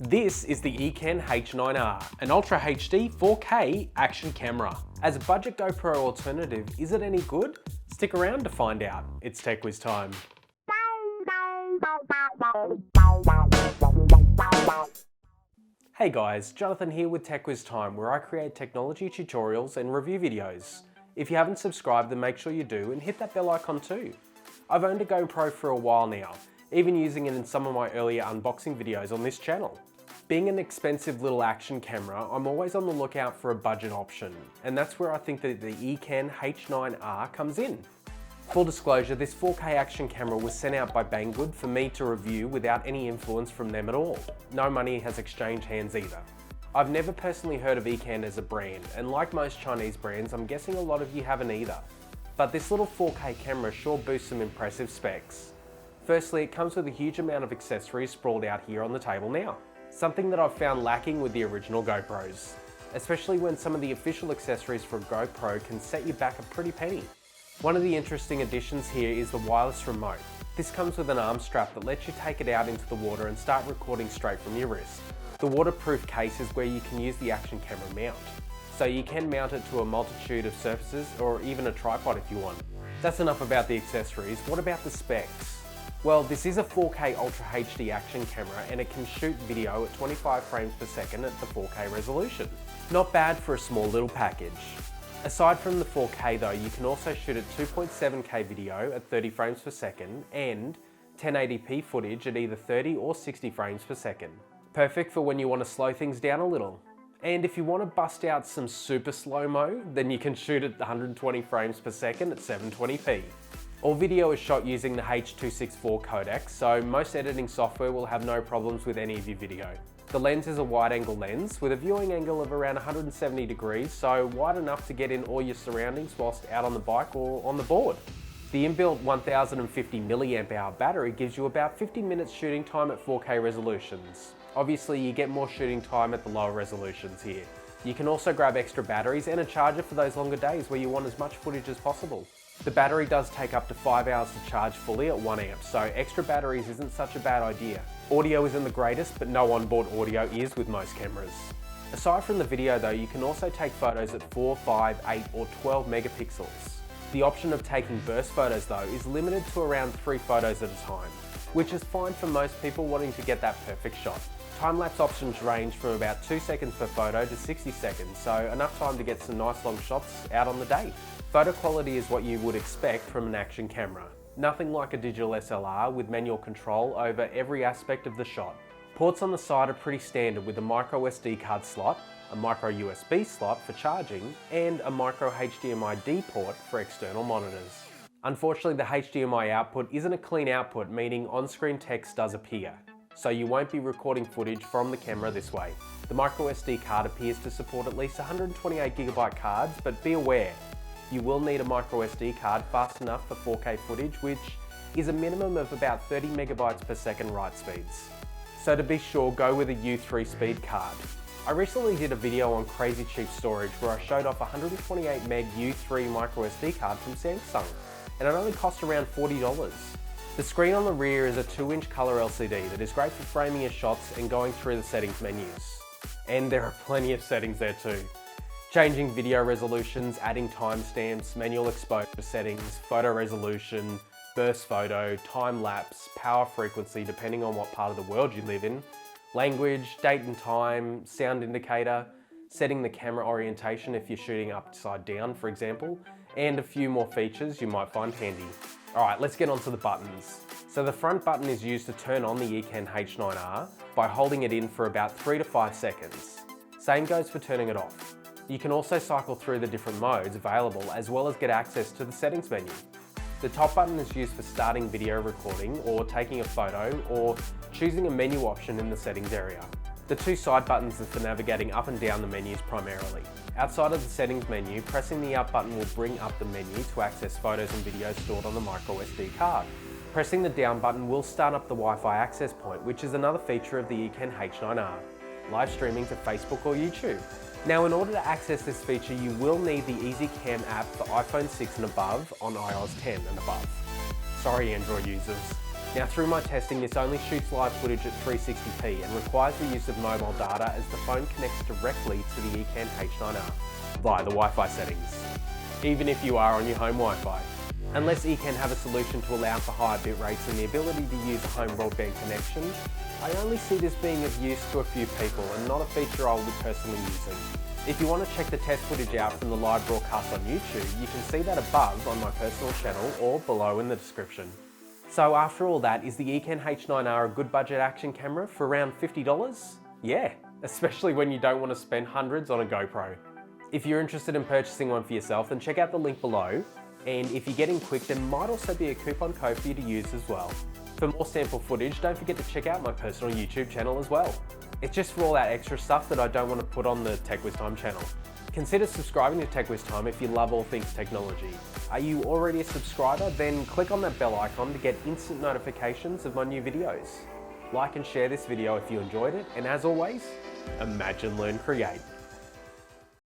This is the Ecamm H9R, an Ultra HD 4K action camera. As a budget GoPro alternative, is it any good? Stick around to find out. It's TechWiz time. Hey guys, Jonathan here with TechWiz Time, where I create technology tutorials and review videos. If you haven't subscribed, then make sure you do and hit that bell icon too. I've owned a GoPro for a while now, even using it in some of my earlier unboxing videos on this channel. Being an expensive little action camera, I'm always on the lookout for a budget option, and that's where I think that the Ecamm H9R comes in. Full disclosure, this 4K action camera was sent out by Banggood for me to review without any influence from them at all. No money has exchanged hands either. I've never personally heard of Ecamm as a brand, and like most Chinese brands, I'm guessing a lot of you haven't either. But this little 4K camera sure boosts some impressive specs. Firstly, it comes with a huge amount of accessories sprawled out here on the table now. Something that I've found lacking with the original GoPros, especially when some of the official accessories for a GoPro can set you back a pretty penny. One of the interesting additions here is the wireless remote. This comes with an arm strap that lets you take it out into the water and start recording straight from your wrist. The waterproof case is where you can use the action camera mount. So you can mount it to a multitude of surfaces or even a tripod if you want. That's enough about the accessories. What about the specs? Well, this is a 4K Ultra HD action camera and it can shoot video at 25 frames per second at the 4K resolution. Not bad for a small little package. Aside from the 4K though, you can also shoot at 2.7K video at 30 frames per second and 1080p footage at either 30 or 60 frames per second. Perfect for when you want to slow things down a little. And if you want to bust out some super slow-mo, then you can shoot at 120 frames per second at 720p. All video is shot using the H.264 codec, so most editing software will have no problems with any of your video. The lens is a wide-angle lens with a viewing angle of around 170 degrees, so wide enough to get in all your surroundings whilst out on the bike or on the board. The inbuilt 1050 mAh battery gives you about 50 minutes shooting time at 4K resolutions. Obviously, you get more shooting time at the lower resolutions here. You can also grab extra batteries and a charger for those longer days where you want as much footage as possible. The battery does take up to 5 hours to charge fully at 1 amp, so extra batteries isn't such a bad idea. Audio isn't the greatest, but no onboard audio is with most cameras. Aside from the video though, you can also take photos at 4, 5, 8 or 12 megapixels. The option of taking burst photos though is limited to around 3 photos at a time, which is fine for most people wanting to get that perfect shot. Time-lapse options range from about 2 seconds per photo to 60 seconds, so enough time to get some nice long shots out on the day. Photo quality is what you would expect from an action camera. Nothing like a digital SLR with manual control over every aspect of the shot. Ports on the side are pretty standard with a micro SD card slot, a micro USB slot for charging, and a micro HDMI D port for external monitors. Unfortunately, the HDMI output isn't a clean output, meaning on-screen text does appear, so you won't be recording footage from the camera this way. The micro SD card appears to support at least 128GB cards, but be aware, you will need a micro SD card fast enough for 4K footage, which is a minimum of about 30 megabytes per second write speeds. So to be sure, go with a U3 speed card. I recently did a video on Crazy Cheap Storage where I showed off a 128 meg U3 micro SD card from Samsung, and it only cost around $40. The screen on the rear is a 2-inch color LCD that is great for framing your shots and going through the settings menus. And there are plenty of settings there too. Changing video resolutions, adding timestamps, manual exposure settings, photo resolution, burst photo, time lapse, power frequency depending on what part of the world you live in, language, date and time, sound indicator, setting the camera orientation if you're shooting upside down for example, and a few more features you might find handy. Alright, let's get onto the buttons. So the front button is used to turn on the Ecamm H9R by holding it in for about 3 to 5 seconds. Same goes for turning it off. You can also cycle through the different modes available as well as get access to the settings menu. The top button is used for starting video recording or taking a photo or choosing a menu option in the settings area. The 2 side buttons are for navigating up and down the menus primarily. Outside of the settings menu, pressing the up button will bring up the menu to access photos and videos stored on the micro SD card. Pressing the down button will start up the Wi-Fi access point, which is another feature of the Ecamm H9R, live streaming to Facebook or YouTube. Now, in order to access this feature, you will need the EasyCam app for iPhone 6 and above on iOS 10 and above. Sorry, Android users. Now through my testing, this only shoots live footage at 360p and requires the use of mobile data as the phone connects directly to the Ecamm H9R via the Wi-Fi settings, even if you are on your home Wi-Fi. Unless Ecamm have a solution to allow for higher bit rates and the ability to use a home broadband connection, I only see this being of use to a few people and not a feature I will be personally using. If you want to check the test footage out from the live broadcast on YouTube, you can see that above on my personal channel or below in the description. So after all that, is the Ecamm H9R a good budget action camera for around $50? Yeah, especially when you don't want to spend hundreds on a GoPro. If you're interested in purchasing one for yourself, then check out the link below. And if you're getting quick, there might also be a coupon code for you to use as well. For more sample footage, don't forget to check out my personal YouTube channel as well. It's just for all that extra stuff that I don't want to put on the TechWizTime channel. Consider subscribing to TechWizTime if you love all things technology. Are you already a subscriber? Then click on that bell icon to get instant notifications of my new videos. Like and share this video if you enjoyed it, and as always, imagine, learn, create.